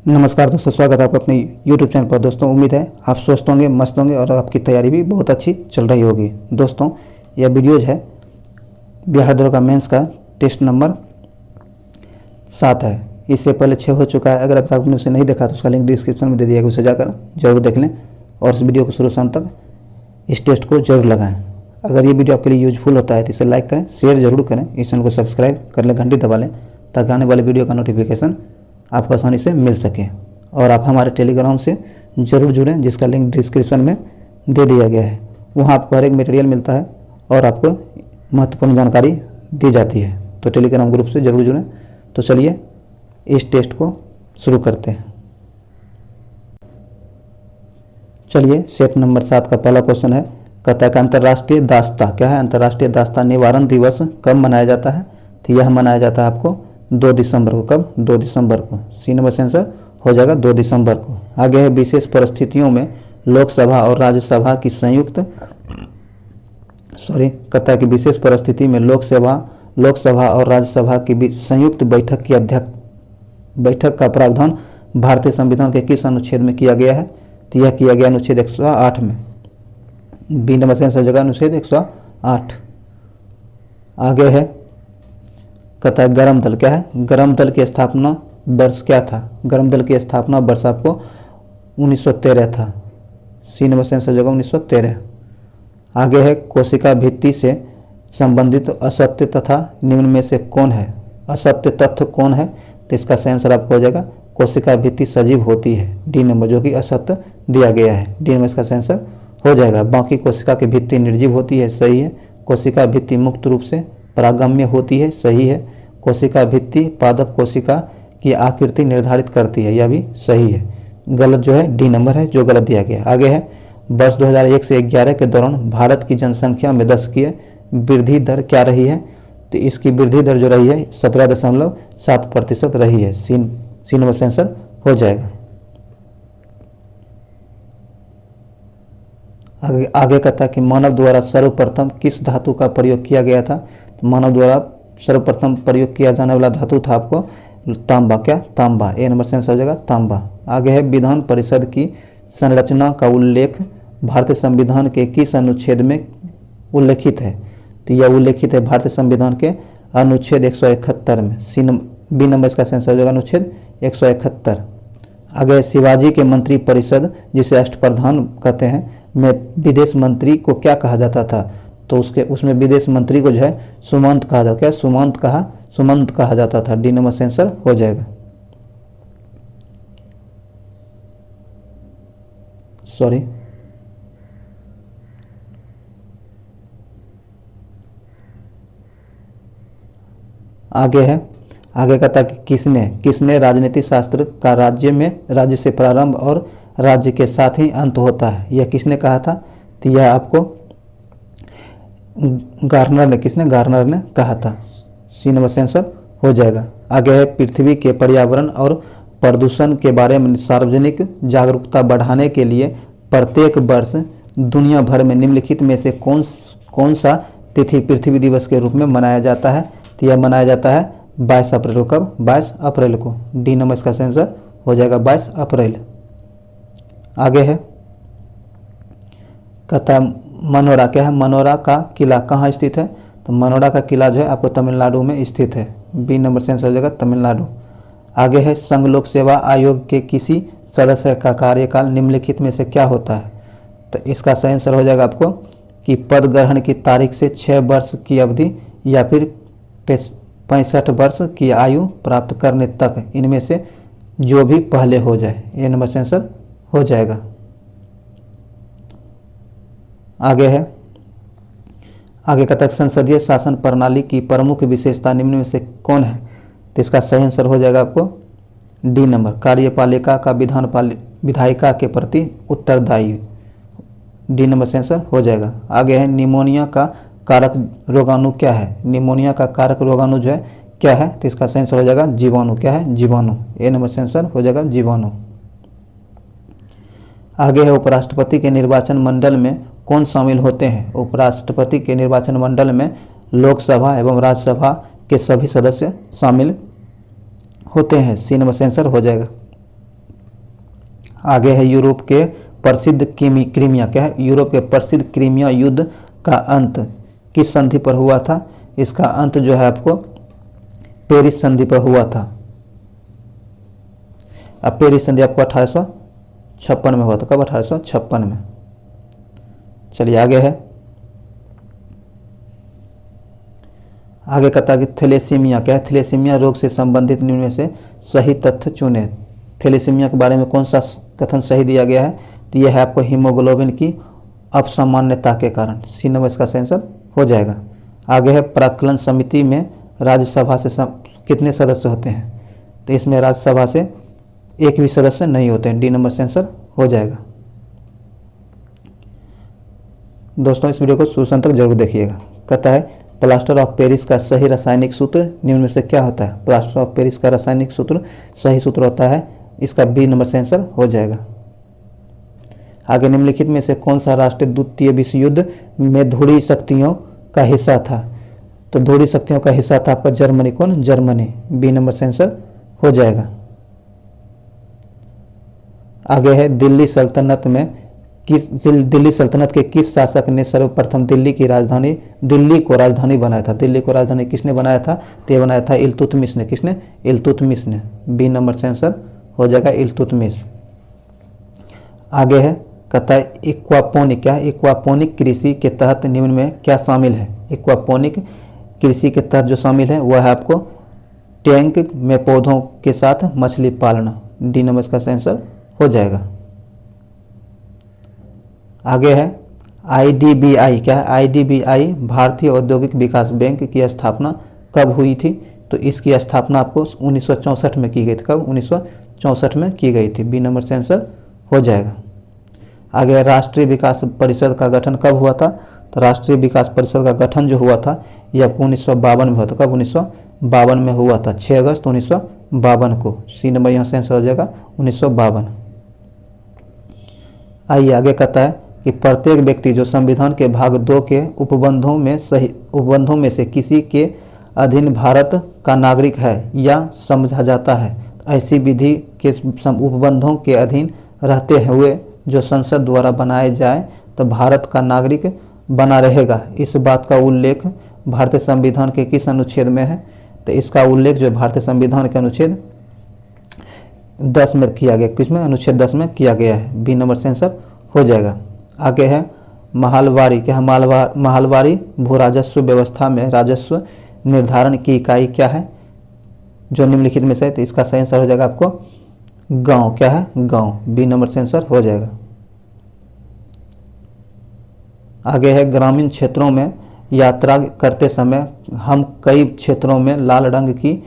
नमस्कार दोस्तों, स्वागत है आपका अपने YouTube चैनल पर। दोस्तों उम्मीद है आप स्वस्थ होंगे, मस्त होंगे और आपकी तैयारी भी बहुत अच्छी चल रही होगी। दोस्तों यह वीडियोज है बिहार दरोगा मेंस का टेस्ट नंबर 7 है। इससे पहले 6 हो चुका है। अगर अब तक आपने उसे नहीं देखा तो उसका लिंक डिस्क्रिप्शन में दे दिया गया, उसे जाकर जरूर देख लें और इस वीडियो को शुरू से अंत तक इस टेस्ट को जरूर लगाएँ। अगर ये वीडियो आपके लिए यूजफुल होता है तो इसे लाइक करें, शेयर जरूर करें, इस चैनल को सब्सक्राइब कर लें, घंटी दबा लें ताकि आने वाले वीडियो का नोटिफिकेशन आपको आसानी से मिल सके। और आप हमारे टेलीग्राम से ज़रूर जुड़ें जिसका लिंक डिस्क्रिप्शन में दे दिया गया है। वहाँ आपको हर एक मटेरियल मिलता है और आपको महत्वपूर्ण जानकारी दी जाती है। तो टेलीग्राम ग्रुप से ज़रूर जुड़ें। तो चलिए इस टेस्ट को शुरू करते हैं। चलिए सेट नंबर 7 का पहला क्वेश्चन है। कहता है कि अंतर्राष्ट्रीय दास्ता क्या है? अंतर्राष्ट्रीय दास्ता निवारण दिवस कब मनाया जाता है? तो यह मनाया जाता है आपको 2 दिसंबर को। कब? 2 दिसंबर को। सी नंबर से आंसर हो जाएगा 2 दिसंबर को। आगे है विशेष परिस्थितियों में लोकसभा और राज्यसभा की कहता है कि विशेष परिस्थिति में लोकसभा और राज्यसभा की संयुक्त बैठक का प्रावधान भारतीय संविधान के किस अनुच्छेद में किया गया है? तो यह किया गया अनुच्छेद 108 में। बी नंबर से आंसर हो जाएगा अनुच्छेद 108। आगे है कहता है गरम दल क्या है? गरम दल की स्थापना वर्ष क्या था? गरम दल की स्थापना वर्ष आपको 1913 था। सी नंबर से आंसर हो जाएगा 1913। आगे है कोशिका भित्ति से संबंधित असत्य तथा निम्न में से कौन है? असत्य तथ्य कौन है? तो इसका सही आंसर आपको हो जाएगा कोशिका भित्ति सजीव होती है। डी नंबर जो कि असत्य दिया गया है। डी नंबर इसका सही आंसर हो जाएगा। बाकी कोशिका की भित्ति निर्जीव होती है, सही है। कोशिका भित्ति मुक्त रूप से परागम्य होती है, सही है। कोशिका भित्ति पादप कोशिका की आकृति निर्धारित करती है, यह भी सही है। गलत जो है डी नंबर है जो गलत दिया गया। आगे है वर्ष 2001 से 11 के दौरान भारत की जनसंख्या में दशकीय वृद्धि दर क्या रही है? तो इसकी वृद्धि दर जो रही है 17.7% रही है। सी नंबर से आंसर हो जाएगा। आगे कहता है कि मानव द्वारा सर्वप्रथम किस धातु का प्रयोग किया गया था? तो मानव द्वारा सर्वप्रथम प्रयोग किया जाने वाला धातु था आपको तांबा। क्या? तांबा। ए नंबर से आंसर हो जाएगा तांबा। आगे है विधान परिषद की संरचना का उल्लेख भारतीय संविधान के किस अनुच्छेद में उल्लेखित है? तो यह उल्लेखित है भारतीय संविधान के अनुच्छेद 171 में। बी नंबर इसका आंसर हो जाएगा अनुच्छेद 171। आगे शिवाजी के मंत्री परिषद जिसे अष्टप्रधान कहते हैं में विदेश मंत्री को क्या कहा जाता था? तो उसमें विदेश मंत्री को जो है सुमंत कहा जाता है। सुमंत कहा जाता था। डी नंबर से आंसर हो जाएगा। आगे कहता है कि किसने राजनीति शास्त्र का राज्य से प्रारंभ और राज्य के साथ ही अंत होता है, यह किसने कहा था? तो यह आपको गार्नर ने कहा था। सी नंबर से आंसर हो जाएगा। आगे है पृथ्वी के पर्यावरण और प्रदूषण के बारे में सार्वजनिक जागरूकता बढ़ाने के लिए प्रत्येक वर्ष दुनिया भर में निम्नलिखित में से कौन सा तिथि पृथ्वी दिवस के रूप में मनाया जाता है? तो यह मनाया जाता है 22 अप्रैल को। कब? 22 अप्रैल को। डी नंबर इसका आंसर हो जाएगा 22 अप्रैल। आगे है कहता है मनोरा क्या है? मनोरा का किला कहाँ स्थित है? तो मनोरा का किला जो है आपको तमिलनाडु में स्थित है। बी नंबर से आंसर हो जाएगा तमिलनाडु। आगे है संघ लोक सेवा आयोग के किसी सदस्य का कार्यकाल निम्नलिखित में से क्या होता है? तो इसका सही आंसर हो जाएगा आपको कि पद ग्रहण की तारीख से 6 वर्ष की अवधि या फिर 65 वर्ष की आयु प्राप्त करने तक, इनमें से जो भी पहले हो जाए। ए नंबर से आंसर हो जाएगा। आगे कहता है संसदीय शासन प्रणाली की प्रमुख विशेषता निम्न में से कौन है? तो इसका सही आंसर हो जाएगा आपको डी नंबर कार्यपालिका का विधायिका के प्रति उत्तरदायी। डी नंबर से आंसर हो जाएगा। आगे है निमोनिया का कारक रोगाणु क्या है? निमोनिया का कारक रोगाणु जो है क्या है? तो इसका सही आंसर हो जाएगा जीवाणु। क्या है? जीवाणु। ए नंबर से आंसर हो जाएगा जीवाणु। आगे है उपराष्ट्रपति के निर्वाचन मंडल में कौन शामिल होते हैं? उपराष्ट्रपति के निर्वाचन मंडल में लोकसभा एवं राज्यसभा के सभी सदस्य शामिल होते हैं। सी नंबर से आंसर हो जाएगा। आगे है यूरोप के प्रसिद्ध क्रीमिया, क्या है, यूरोप के प्रसिद्ध क्रीमिया युद्ध का अंत किस संधि पर हुआ था? इसका अंत जो है आपको पेरिस संधि पर हुआ था। अब पेरिस संधि आपको 1856 में हुआ था। कब? 1856 में। चलिए आगे है, आगे कहता है कि थैलेसीमिया, क्या है, थैलेसीमिया रोग से संबंधित निम्न में से सही तथ्य चुने। थैलेसीमिया के बारे में कौन सा कथन सही दिया गया है? तो यह है आपको हीमोग्लोबिन की असामान्यता के कारण। सी नंबर इसका आंसर हो जाएगा। आगे है प्राक्कलन समिति में राज्यसभा से कितने सदस्य होते हैं? तो इसमें राज्यसभा से एक भी सदस्य नहीं होते हैं। डी नंबर से आंसर हो जाएगा। दोस्तों इस वीडियो को शुरू तक जरूर देखिएगा। कहता है प्लास्टर ऑफ पेरिस का सही रासायनिक सूत्र निम्न में से क्या होता है? प्लास्टर ऑफ पेरिस का रासायनिक सूत्र सही सूत्र होता है, इसका बी नंबर से आंसर हो जाएगा। आगे निम्नलिखित में से कौन सा राष्ट्र द्वितीय विश्व युद्ध में ध्रुवीय शक्तियों का हिस्सा था? तो ध्रुवीय शक्तियों का हिस्सा था आपका जर्मनी। कौन? जर्मनी। बी नंबर से आंसर हो जाएगा। आगे है दिल्ली सल्तनत के किस शासक ने सर्वप्रथम दिल्ली को राजधानी बनाया था? दिल्ली को राजधानी किसने बनाया था? तो बनाया था इल्तुतमिश ने। किसने? इल्तुतमिश ने। बी नंबर से आंसर हो जाएगा इल्तुतमिश। आगे है कहता है एक्वापोनिक, क्या है, एक्वापोनिक कृषि के तहत निम्न में क्या शामिल है? एक्वापोनिक कृषि के तहत जो शामिल है वह है आपको टैंक में पौधों के साथ मछली पालना। डी नंबर इसका आंसर हो जाएगा। आगे है IDBI, क्या है, IDBI भारतीय औद्योगिक विकास बैंक की स्थापना कब हुई थी? तो इसकी स्थापना आपको 1964 में की गई थी। कब? 1964 में की गई थी। बी नंबर से आंसर हो जाएगा। आगे राष्ट्रीय विकास परिषद का गठन कब हुआ था? तो राष्ट्रीय विकास परिषद का गठन जो हुआ था यह आपको 1952 में हुआ था। कब? 1952 में हुआ था, 6 अगस्त 1952 को। सी नंबर यहाँ से आंसर हो जाएगा 1952। आइए आगे कहता है कि प्रत्येक व्यक्ति जो संविधान के भाग 2 के उपबंधों में से किसी के अधीन भारत का नागरिक है या समझा जाता है, ऐसी विधि के उपबंधों के अधीन रहते हुए जो संसद द्वारा बनाए जाए तो भारत का नागरिक बना रहेगा। इस बात का उल्लेख भारतीय संविधान के किस अनुच्छेद में है? तो इसका उल्लेख जो भारतीय संविधान के अनुच्छेद 10 में किया गया। किसमें? अनुच्छेद 10 में किया गया है। बी नंबर से आंसर हो जाएगा। आगे है महलवारी, क्या है, महलवारी भू राजस्व व्यवस्था में राजस्व निर्धारण की इकाई क्या है? जो निम्नलिखित में से है, तो इसका सही आंसर हो जाएगा आपको गांव। क्या है? गांव। बी नंबर से आंसर हो जाएगा। आगे है ग्रामीण क्षेत्रों में यात्रा करते समय हम कई क्षेत्रों में लाल रंग की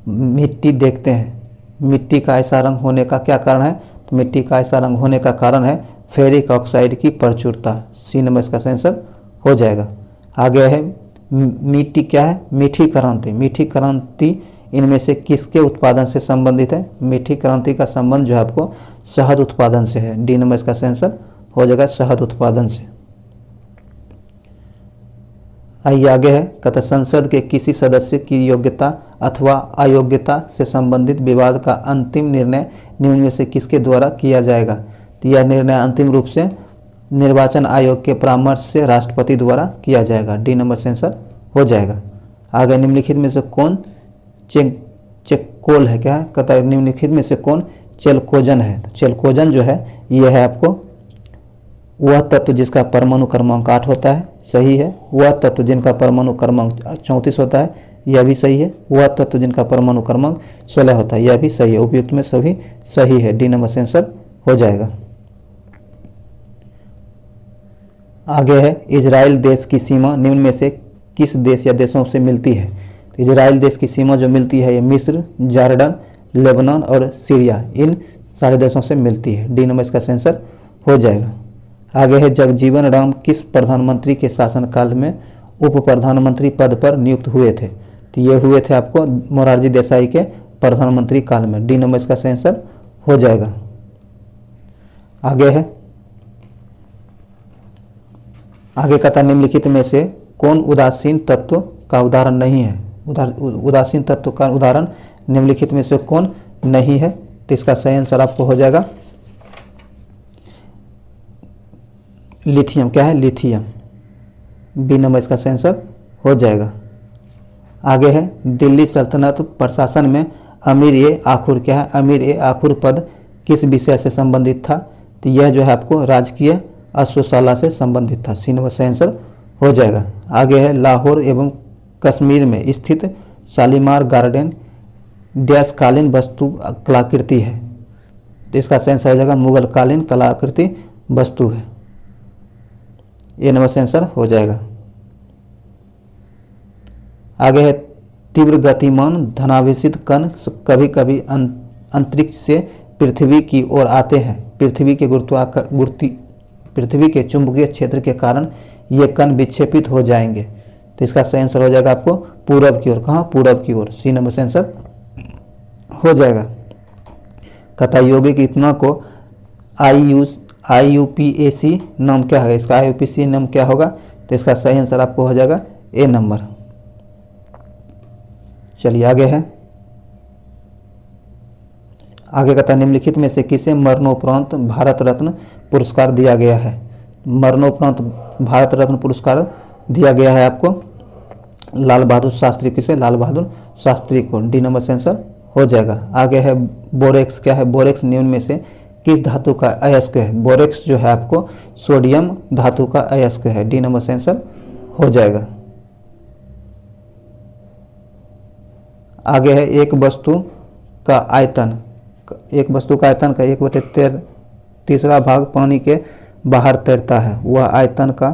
मिट्टी देखते हैं। मिट्टी का ऐसा रंग होने का क्या कारण है? तो मिट्टी का ऐसा रंग होने का कारण है फेरिक ऑक्साइड की प्रचुरता। सी नंबर इसका आंसर हो जाएगा। आगे है मिट्टी, क्या है, मीठी क्रांति। मीठी क्रांति इनमें से किसके उत्पादन से संबंधित है? मीठी क्रांति का संबंध जो है आपको शहद उत्पादन से है। डी नंबर इसका आंसर हो जाएगा शहद उत्पादन से। आइए आगे है कहता संसद के किसी सदस्य की योग्यता अथवा अयोग्यता से संबंधित विवाद का अंतिम निर्णय निम्न में से किसके द्वारा किया जाएगा? तो यह निर्णय अंतिम रूप से निर्वाचन आयोग के परामर्श से राष्ट्रपति द्वारा किया जाएगा। डी नंबर से आंसर हो जाएगा। आगे निम्नलिखित में से कौन चेकोल है? क्या है, कहता है निम्नलिखित में से कौन चेलकोजन है? तो चेलकोजन जो है यह है आपको वह तत्व जिसका परमाणु क्रमांक 8 होता है, सही है। वह तत्व जिनका परमाणु क्रमांक 34 होता है, यह भी सही है। वह तत्व जिनका परमाणु क्रमांक 16 होता है, यह भी सही है। उपयुक्त में सभी सही है। डी नंबर से आंसर हो जाएगा। आगे है इजराइल देश की सीमा निम्न में से किस देश या देशों से मिलती है? तो इजराइल देश की सीमा जो मिलती है ये मिस्र, जॉर्डन, लेबनान और सीरिया, इन सारे देशों से मिलती है। डी नंबर इसका आंसर हो जाएगा। आगे है जगजीवन राम किस प्रधानमंत्री के शासनकाल में उप प्रधानमंत्री पद पर नियुक्त हुए थे? तो ये हुए थे आपको मोरारजी देसाई के प्रधानमंत्री काल में। डी नंबर इसका आंसर हो जाएगा। आगे है आगे कहता निम्नलिखित में से कौन उदासीन तत्व का उदाहरण नहीं है? उदासीन तत्व का उदाहरण निम्नलिखित में से कौन नहीं है? तो इसका सही आंसर आपको हो जाएगा लिथियम, क्या है लिथियम, बी नंबर इसका सेंसर हो जाएगा। आगे है दिल्ली सल्तनत प्रशासन में अमीर ए आखुर, क्या है अमीर ए आखुर पद किस विषय से संबंधित था? तो यह जो है आपको राजकीय अश्वशाला से संबंधित था, सी नंबर से आंसर हो जाएगा। आगे है लाहौर एवं कश्मीर में स्थित शालीमार गार्डन डैश कालीन वस्तु कलाकृति है, तो इसका सेंसर हो जाएगा मुगल कालीन कलाकृति वस्तु है, ये नंबर सेंसर हो जाएगा। आगे है तीव्र गतिमान धनावेशित कण कभी कभी अंतरिक्ष से पृथ्वी की ओर आते हैं, पृथ्वी के चुंबकीय क्षेत्र के कारण ये कण विक्षेपित हो जाएंगे, तो इसका सही आंसर हो जाएगा आपको पूरब की ओर, कहाँ पूरब की ओर, सी नंबर सेंसर हो जाएगा। कथा यौगिक इतना को IUPAC नाम क्या है, इसका IUPAC नाम क्या होगा? तो इसका सही आंसर आपको हो जाएगा ए नंबर। चलिए आगे है, आगे कहता है निम्नलिखित में से किसे मरणोपरांत भारत रत्न पुरस्कार दिया गया है? मरणोपरांत भारत रत्न पुरस्कार दिया गया है आपको लाल बहादुर शास्त्री, किसे? लाल बहादुर शास्त्री को, डी नंबर सेंसर हो जाएगा। आगे है बोरेक्स, क्या है बोरेक्स निम्न में से किस धातु का अयस्क है? बोरेक्स जो है आपको सोडियम धातु का अयस्क है, डी नंबर सेंसर हो जाएगा। आगे है एक वस्तु का आयतन, एक वस्तु का आयतन का 1/3 भाग पानी के बाहर तैरता है, वह आयतन का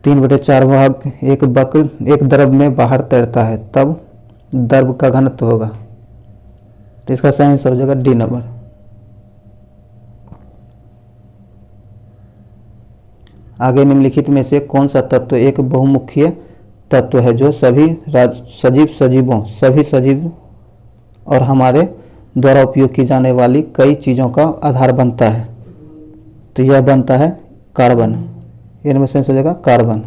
3/4 भाग एक द्रव में बाहर तैरता है, तब द्रव का घनत्व होगा, तो इसका सही आंसर हो जाएगा डी नंबर। आगे निम्नलिखित में से कौन सा तत्व एक बहुमुखीय तत्व है जो सभी सजीव और हमारे द्वारा उपयोग की जाने वाली कई चीज़ों का आधार बनता है? तो यह बनता है कार्बन, इनमें से हो जाएगा कार्बन।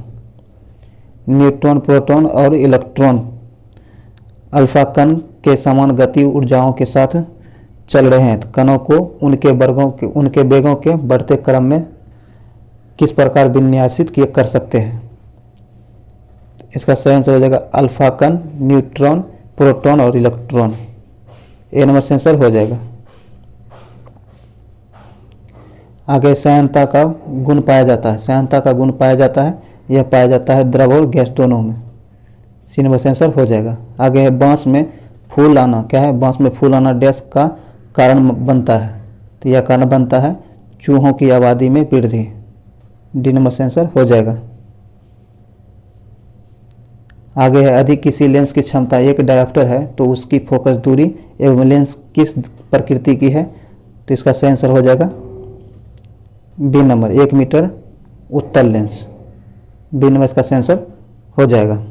न्यूट्रॉन, प्रोटॉन और इलेक्ट्रॉन अल्फा कण के समान गति ऊर्जाओं के साथ चल रहे हैं, कणों को उनके वेगों के बढ़ते क्रम में किस प्रकार विन्यासित कर सकते हैं? इसका सही आंसर हो जाएगा अल्फा कण, न्यूट्रॉन, प्रोटॉन और इलेक्ट्रॉन, ए नंबर सेंसर हो जाएगा। आगे सहायता का गुण पाया जाता है, सहायता का गुण पाया जाता है, यह पाया जाता है द्रव और गैस दोनों में, सी नंबर सेंसर हो जाएगा। आगे है बांस में फूल आना, क्या है बांस में फूल आना डैश का कारण बनता है? तो यह कारण बनता है चूहों की आबादी में वृद्धि, डी नंबर सेंसर हो जाएगा। आगे है अधिक किसी लेंस की क्षमता एक डायोप्टर है तो उसकी फोकस दूरी एवं लेंस किस प्रकृति की है? तो इसका सही आंसर हो जाएगा बी नंबर 1 मीटर उत्तल लेंस, बी नंबर इसका सही आंसर हो जाएगा।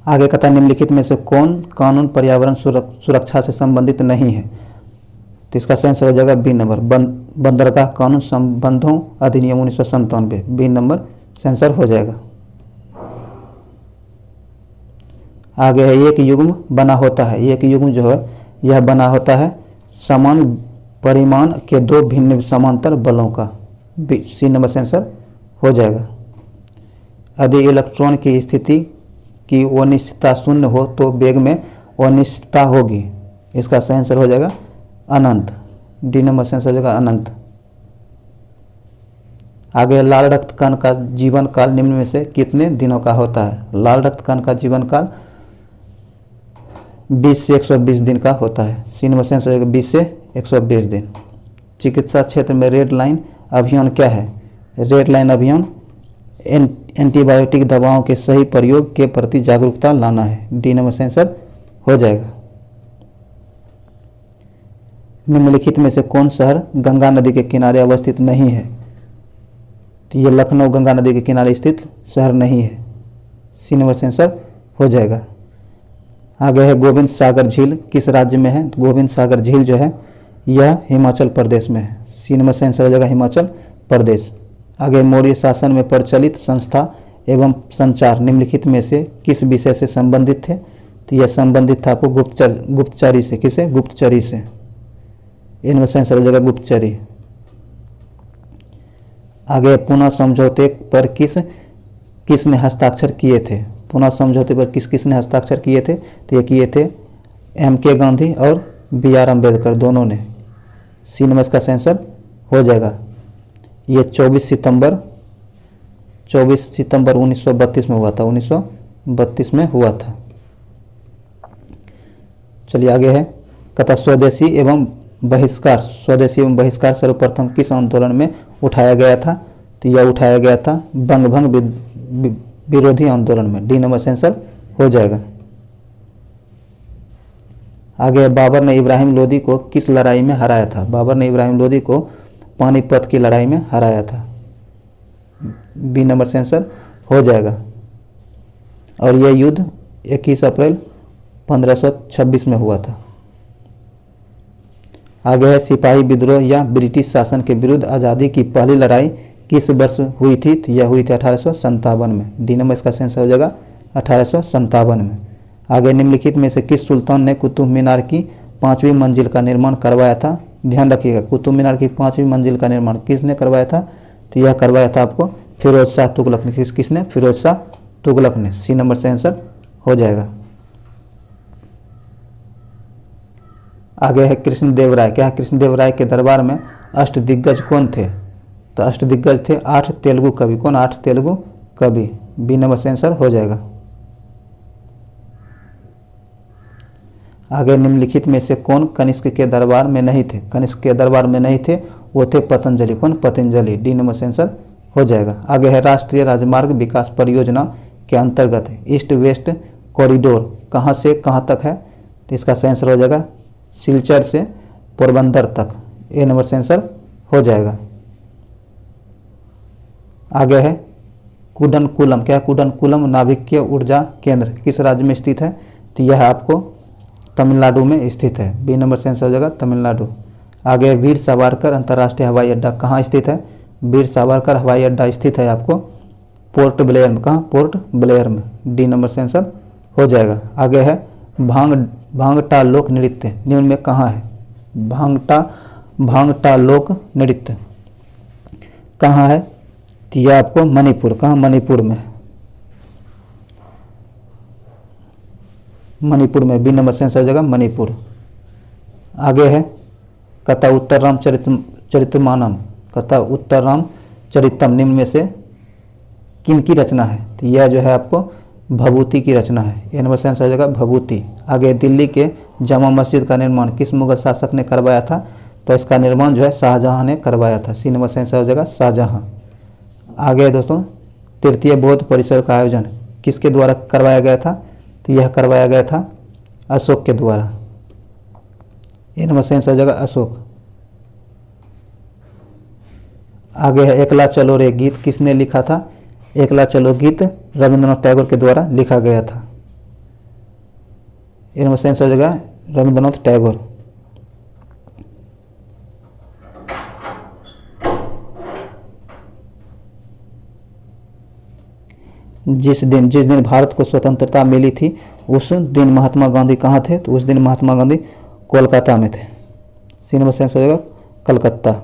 आगे कहता है निम्नलिखित में से कौन कानून पर्यावरण सुरक्षा से संबंधित नहीं है? तो इसका सही आंसर हो जाएगा बी नंबर बंदरगाह कानून संबंधों अधिनियम 1997, बी नंबर सेंसर हो जाएगा। आगे है एक युग्म बना होता है, एक युग्म जो है यह बना होता है समान परिमाण के दो भिन्न समांतर बलों का, सी नंबर सेंसर हो जाएगा। यदि इलेक्ट्रॉन की स्थिति की अनिश्चितता शून्य हो तो वेग में अनिश्चितता होगी, इसका सही आंसर हो जाएगा अनंत, डी नंबर सेंसर हो जाएगा अनंत। आगे लाल रक्त कण का जीवन काल निम्न में से कितने दिनों का होता है? लाल रक्त कण का जीवन काल 20 से 120 दिन का होता है, सी नंबर सेंस हो जाएगा 20 से 120 दिन। चिकित्सा क्षेत्र में रेड लाइन अभियान क्या है? रेड लाइन अभियान एंटीबायोटिक दवाओं के सही प्रयोग के प्रति जागरूकता लाना है, डी नंबर सेंसर हो जाएगा। निम्नलिखित में से कौन शहर गंगा नदी के किनारे अवस्थित नहीं है? तो ये लखनऊ गंगा नदी के किनारे स्थित शहर नहीं है, सी नंबर सेंसर हो जाएगा। आगे है गोविंद सागर झील किस राज्य में है? गोविंद सागर झील जो है यह हिमाचल प्रदेश में है, सी नंबर सेंसर हो जाएगा हिमाचल प्रदेश। आगे मौर्य शासन में प्रचलित संस्था एवं संचार निम्नलिखित में से किस विषय से संबंधित थे? तो यह संबंधित था आपको गुप्तचरी से, किसे? गुप्तचरी से, इनमें सेंसर हो जाएगा गुप्तचरी। आगे पुनः समझौते पर किसने हस्ताक्षर किए थे? पुनः समझौते पर किसने हस्ताक्षर किए थे? तो ये किए थे M.K. गांधी और B.R. अम्बेडकर दोनों ने। सी नंबर इसका आंसर हो जाएगा। ये 24 सितंबर 1932 में हुआ था, 1932 में हुआ था। चलिए आगे है, कथा स्वदेशी एवं बहिष्कार सर्वप्रथम किस आंदोलन में उठाया गया था? तो यह उठाया गया था बंगभंग विरोधी आंदोलन में। डी नंबर आंसर हो जाएगा। आगे बाबर ने इब्राहिम लोदी को किस लड़ाई में हराया था? बाबर ने इब्राहिम लोदी को पानीपत की लड़ाई में हराया था। बी नंबर से आंसर हो जाएगा। और यह युद्ध 21 अप्रैल 1526 में हुआ था। आगे है, सिपाही विद्रोह या ब्रिटिश शासन के विरुद्ध आज़ादी की पहली लड़ाई किस वर्ष हुई थी? तो यह हुई थी 1857 में। डी नंबर इसका आंसर हो जाएगा 1857 में। आगे, निम्नलिखित में से किस सुल्तान ने कुतुब मीनार की 5वीं मंजिल का निर्माण करवाया था? ध्यान रखिएगा, कुतुब मीनार की 5वीं मंजिल का निर्माण किसने करवाया था? तो यह करवाया था आपको फिरोज शाह तुगलक ने। किसने? फिरोज शाह तुगलक ने। सी नंबर से आंसर हो जाएगा। आगे है कृष्णदेवराय। क्या कृष्णदेवराय के दरबार में अष्टदिग्गज कौन थे? तो अष्टदिग्गज थे 8 तेलुगु कवि। कौन? 8 तेलुगु कवि। बी नंबर से आंसर हो जाएगा। आगे, निम्नलिखित में से कौन कनिष्क के दरबार में नहीं थे? कनिष्क के दरबार में नहीं थे, वो थे पतंजलि। कौन? पतंजलि। डी नंबर से आंसर हो जाएगा। आगे है, राष्ट्रीय राजमार्ग विकास परियोजना के अंतर्गत ईस्ट वेस्ट कॉरिडोर कहाँ से कहाँ तक है? तो इसका आंसर हो जाएगा सिलचर से पोरबंदर तक। ए नंबर से आंसर हो जाएगा। आगे है, कुडनकुलम। क्या कुडनकुलम नाभिकीय ऊर्जा केंद्र किस राज्य में स्थित है? तो यह आपको तमिलनाडु में स्थित है। बी नंबर से आंसर हो जाएगा तमिलनाडु। आगे, वीर सावरकर अंतर्राष्ट्रीय हवाई अड्डा कहाँ स्थित है? वीर सावरकर हवाई अड्डा स्थित है आपको पोर्ट ब्लेयर में। कहाँ? पोर्ट ब्लेयर में। डी नंबर से आंसर हो जाएगा। आगे है, भांगटा लोक नृत्य निम्न में कहाँ है? भांगटा लोक नृत्य कहाँ है? तो यह आपको मणिपुर। कहाँ? मणिपुर में। मणिपुर में। बी नंबर से आंसर हो जाएगा मणिपुर। आगे है, कथा उत्तरराम चरितमानम। कथा उत्तरराम चरितम निम्न में से किन की रचना है? तो यह जो है आपको भभूति की रचना है। ए नंबर से आंसर हो जाएगा भभूति। आगे, दिल्ली के जामा मस्जिद का निर्माण किस मुगल शासक ने करवाया था? तो इसका निर्माण जो है शाहजहां ने करवाया था। सी नंबर से आंसर हो जाएगा शाहजहां। आगे दोस्तों, तृतीय बौद्ध परिषद का आयोजन किसके द्वारा करवाया गया था? तो यह करवाया गया था अशोक के द्वारा। ए नंबर से आंसर हो जाएगा अशोक। आगे है, एकला चलो रे गीत किसने लिखा था? एकला चलो गीत रविंद्रनाथ टैगोर के द्वारा लिखा गया था। ए नंबर से आंसर हो जाएगा रविंद्रनाथ टैगोर। जिस दिन भारत को स्वतंत्रता मिली थी उस दिन महात्मा गांधी कहाँ थे? तो उस दिन महात्मा गांधी कोलकाता में थे। सी नंबर से आंसर हो जाएगा कलकत्ता।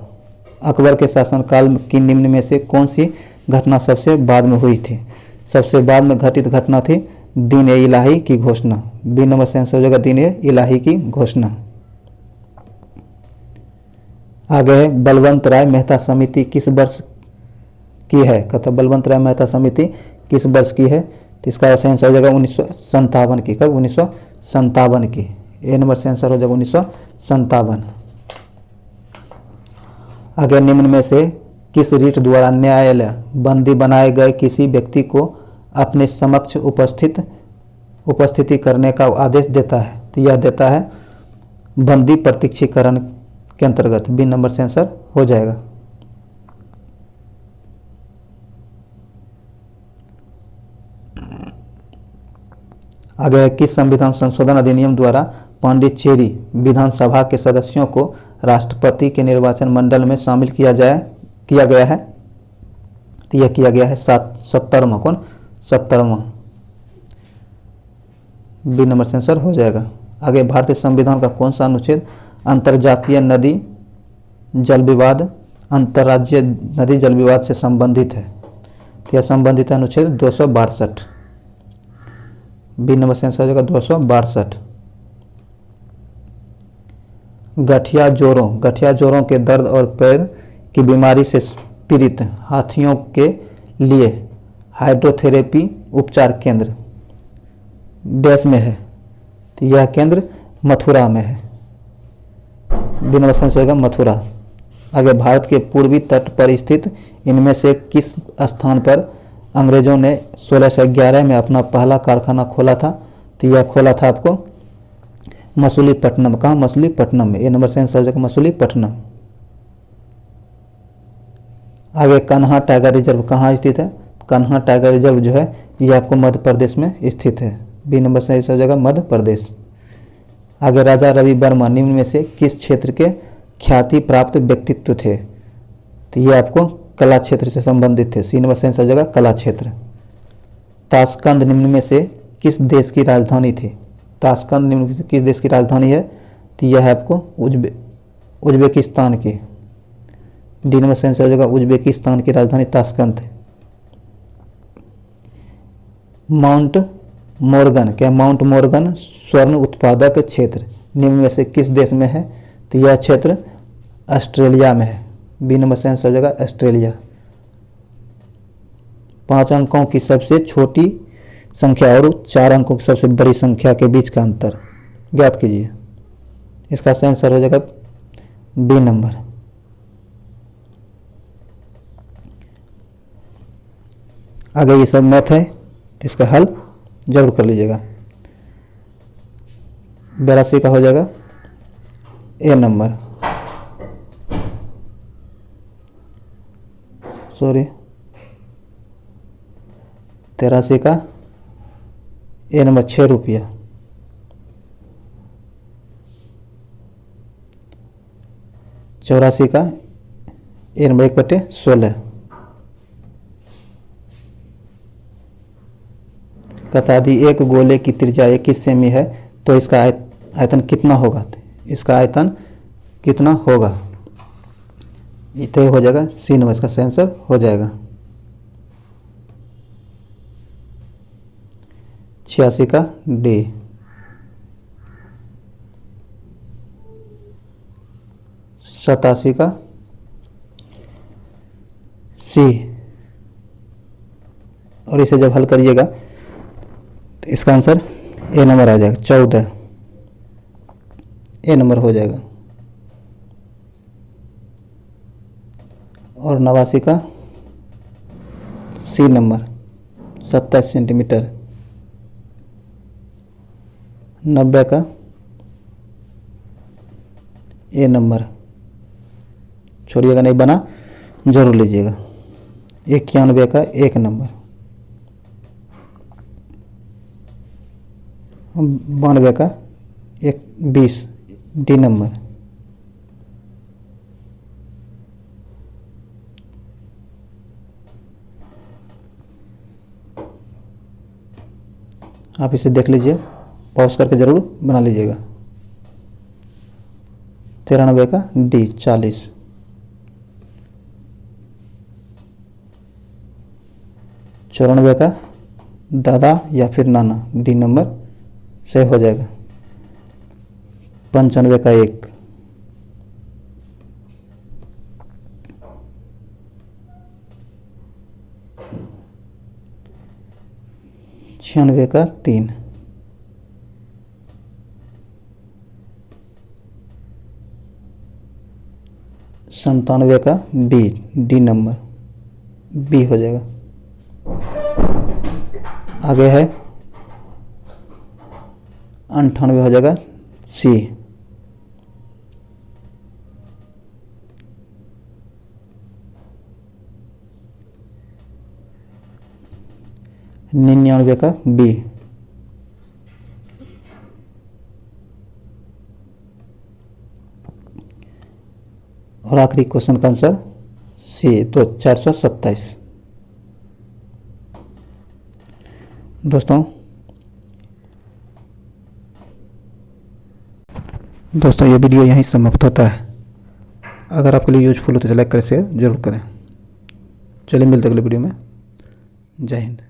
अकबर के शासनकाल की निम्न में से कौन सी घटना सबसे बाद में हुई थी? सबसे बाद में घटित घटना थी दीन ए इलाही की घोषणा। बी नंबर से आंसर हो जाएगा दीन ए इलाही की घोषणा। आगे है, बलवंत राय मेहता समिति किस वर्ष की है? कहता बलवंत राय मेहता समिति किस वर्ष की है? तो इसका आंसर हो जाएगा 1957 की। कब? 1957 की। ए नंबर से आंसर हो जाएगा 1957। आगे, निम्न में से किस रीट द्वारा न्यायालय बंदी बनाए गए किसी व्यक्ति को अपने समक्ष उपस्थिति करने का आदेश देता है? तो यह देता है बंदी प्रत्यक्षीकरण के अंतर्गत। बी नंबर से आंसर हो जाएगा। आगे, किस संविधान संशोधन अधिनियम द्वारा पांडिचेरी विधानसभा के सदस्यों को राष्ट्रपति के निर्वाचन मंडल में शामिल किया गया है? तो यह किया गया है 70वां। कौन? 70वां। बी नंबर से आंसर हो जाएगा। आगे, भारतीय संविधान का कौन सा अनुच्छेद अंतर्जातीय नदी जल विवाद अंतर्राज्यीय नदी जल विवाद से संबंधित है? तो यह संबंधित है अनुच्छेद 262। बी नंबर से आंसर हो जाएगा 262। गठिया जोड़ों के दर्द और पैर की बीमारी से पीड़ित हाथियों के लिए हाइड्रोथेरेपी उपचार केंद्र देश में है? तो यह केंद्र मथुरा में है। बी नंबर से आंसर होगा मथुरा। आगे, भारत के पूर्वी तट पर स्थित इनमें से किस स्थान पर अंग्रेजों ने 1611 में अपना पहला कारखाना खोला था? तो यह खोला था आपको मसूलीपट्टनम। कहाँ? मसूलीपट्टनम में। ए नंबर से आंसर हो जाएगा मसूलीपट्टनम। आगे, कान्हा टाइगर रिजर्व कहाँ स्थित है? कान्हा टाइगर रिजर्व जो है यह आपको मध्य प्रदेश में स्थित है। बी नंबर से आंसर हो जाएगा मध्य प्रदेश। आगे, राजा रवि वर्मा निम्न में से किस क्षेत्र के ख्याति प्राप्त व्यक्तित्व थे? तो ये आपको कला क्षेत्र से संबंधित थे। सी नंबर से आंसर हो जाएगा कला क्षेत्र। ताशकंद निम्न में से किस देश की राजधानी थी? ताशकंद निम्न में से किस देश की राजधानी है? तो यह है आपको उज्बेकिस्तान की। डी नंबर से आंसर हो जाएगा उज्बेकिस्तान की राजधानी ताशकंद है। माउंट मोर्गन, क्या माउंट मोर्गन स्वर्ण उत्पादक क्षेत्र निम्न में से किस देश में है? तो यह क्षेत्र ऑस्ट्रेलिया में है। बी नंबर से आंसर हो जाएगा ऑस्ट्रेलिया। 5 अंकों की सबसे छोटी संख्या और 4 अंकों की सबसे बड़ी संख्या के बीच का अंतर ज्ञात कीजिए। इसका आंसर हो जाएगा बी नंबर। आगे ये सब मैथ है, इसका हल जरूर कर लीजिएगा। 82 का हो जाएगा ए नंबर। सॉरी, 83 का ए नंबर 6 रुपया। 84 का ए नंबर 1/16। बता दी एक गोले की त्रिज्या 21 सेमी है तो इसका आयतन कितना होगा? इसका आयतन कितना होगा? इतने हो जाएगा सी नंबर इसका आंसर हो जाएगा। 86 का डी। 87 का सी। और इसे जब हल करिएगा तो इसका आंसर ए नंबर आ जाएगा 14। ए नंबर हो जाएगा। और 89 का सी नंबर 27 सेंटीमीटर। 90 का ए नंबर छोड़िएगा, नहीं बना जरूर लीजिएगा। 91 का 1 नंबर। 92 का 20 डी नंबर। आप इसे देख लीजिए, पॉज करके जरूर बना लीजिएगा। 93 का डी 40। 94 का दादा या फिर नाना डी नंबर से हो जाएगा। 95 का 1। 96 का 3। 97 का बी डी नंबर बी हो जाएगा। आगे है 98 हो जाएगा सी। 99 का बी। और आखिरी क्वेश्चन का आंसर सी तो 427। दोस्तों ये वीडियो यहीं समाप्त होता है। अगर आपके लिए यूजफुल हो तो लाइक करें, शेयर जरूर करें। चलिए मिलते अगले वीडियो में। जय हिंद।